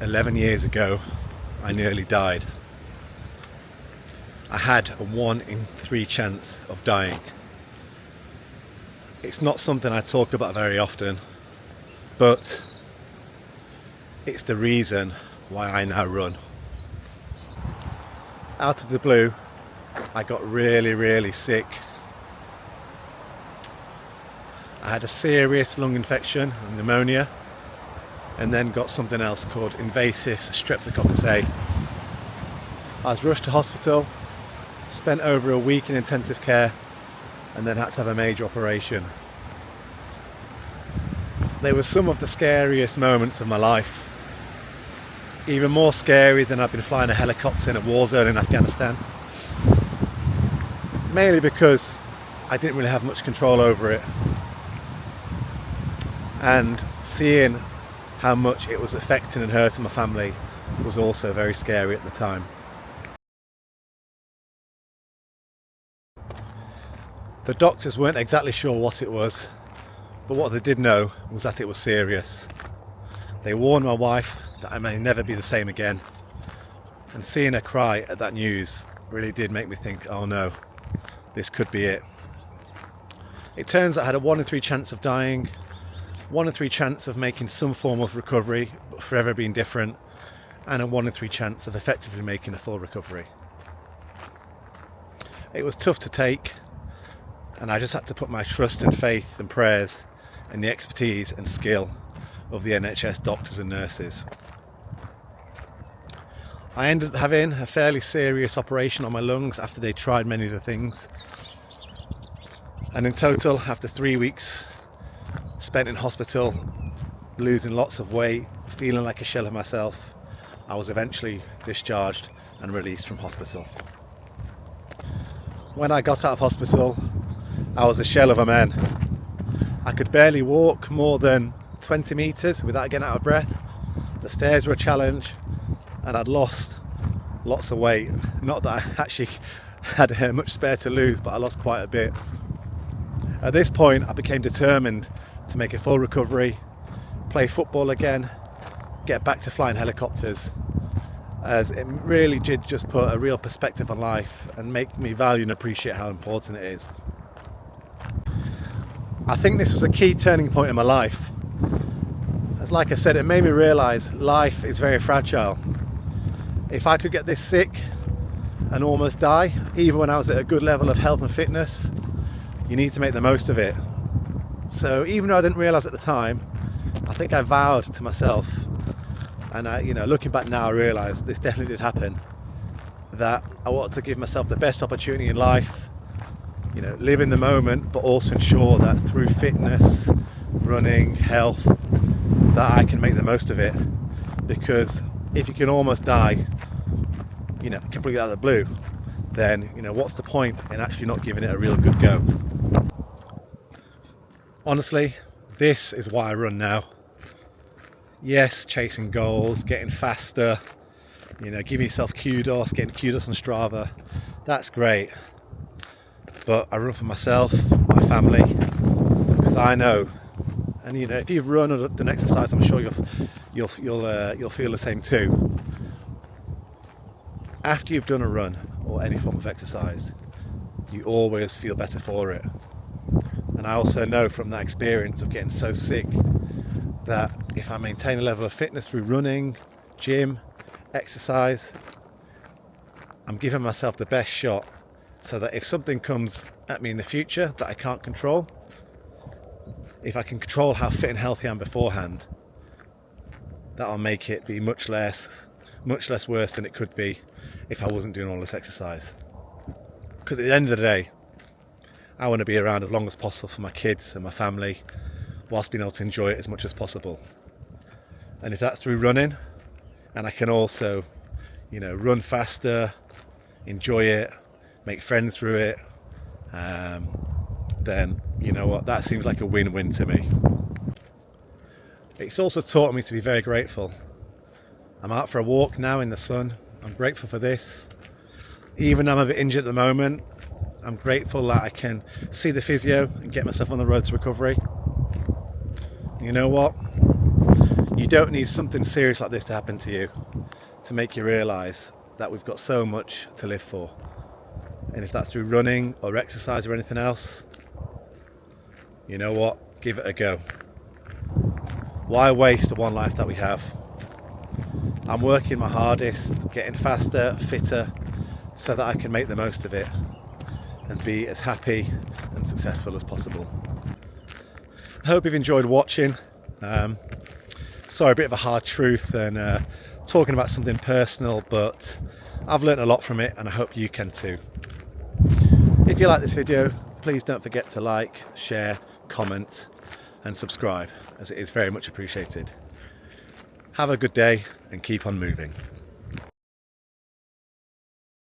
11 years ago, I nearly died. I had a 1 in 3 chance of dying. It's not something I talk about very often, but it's the reason why I now run. Out of the blue, I got really sick. I had a serious lung infection, pneumonia, and then got something else called invasive streptococcus A. I was rushed to hospital, spent over a week in intensive care, and then had to have a major operation. They were some of the scariest moments of my life. Even more scary than I've been flying a helicopter in a war zone in Afghanistan. Mainly because I didn't really have much control over it. And seeing how much it was affecting and hurting my family was also very scary at the time. The doctors weren't exactly sure what it was, but what they did know was that it was serious. They warned my wife that I may never be the same again, and seeing her cry at that news really did make me think, oh no, this could be it. It turns out I had a 1 in 3 chance of dying, 1 in 3 chance of making some form of recovery but forever being different, and a 1 in 3 chance of effectively making a full recovery. It was tough to take, and I just had to put my trust and faith and prayers in the expertise and skill of the NHS doctors and nurses. I ended up having a fairly serious operation on my lungs after they tried many of the things, and in total, after 3 weeks spent in hospital, losing lots of weight, feeling like a shell of myself, I was eventually discharged and released from hospital. When I got out of hospital, I was a shell of a man. I could barely walk more than 20 metres without getting out of breath. The stairs were a challenge, and I'd lost lots of weight. Not that I actually had much spare to lose, but I lost quite a bit. At this point, I became determined to make a full recovery, play football again, get back to flying helicopters, as it really did just put a real perspective on life and make me value and appreciate how important it is. I think this was a key turning point in my life. As like I said, it made me realise life is very fragile. If I could get this sick and almost die, even when I was at a good level of health and fitness, you need to make the most of it. So even though I didn't realise at the time, I think I vowed to myself, and looking back now, I realise this definitely did happen, that I wanted to give myself the best opportunity in life, live in the moment, but also ensure that through fitness, running, health, that I can make the most of it. Because if you can almost die, completely out of the blue, then what's the point in actually not giving it a real good go? Honestly, this is why I run now. Yes, chasing goals, getting faster, giving yourself kudos, getting kudos on Strava, that's great. But I run for myself, my family, because I know, and if you've run or done exercise, I'm sure you'll feel the same too. After you've done a run or any form of exercise, you always feel better for it. And I also know from that experience of getting so sick that if I maintain a level of fitness through running, gym, exercise, I'm giving myself the best shot, so that if something comes at me in the future that I can't control, if I can control how fit and healthy I am beforehand, that'll make it be much less worse than it could be if I wasn't doing all this exercise. Because at the end of the day, I want to be around as long as possible for my kids and my family, whilst being able to enjoy it as much as possible. And if that's through running, and I can also, run faster, enjoy it, make friends through it, then that seems like a win-win to me. It's also taught me to be very grateful. I'm out for a walk now in the sun. I'm grateful for this. Even though I'm a bit injured at the moment, I'm grateful that I can see the physio and get myself on the road to recovery. You know what? You don't need something serious like this to happen to you to make you realise that we've got so much to live for. And if that's through running or exercise or anything else, you know what? Give it a go. Why waste the one life that we have? I'm working my hardest, getting faster, fitter, so that I can make the most of it and be as happy and successful as possible. I hope you've enjoyed watching. Sorry, a bit of a hard truth and talking about something personal, but I've learnt a lot from it and I hope you can too. If you like this video, please don't forget to like, share, comment and subscribe, as it is very much appreciated. Have a good day and keep on moving.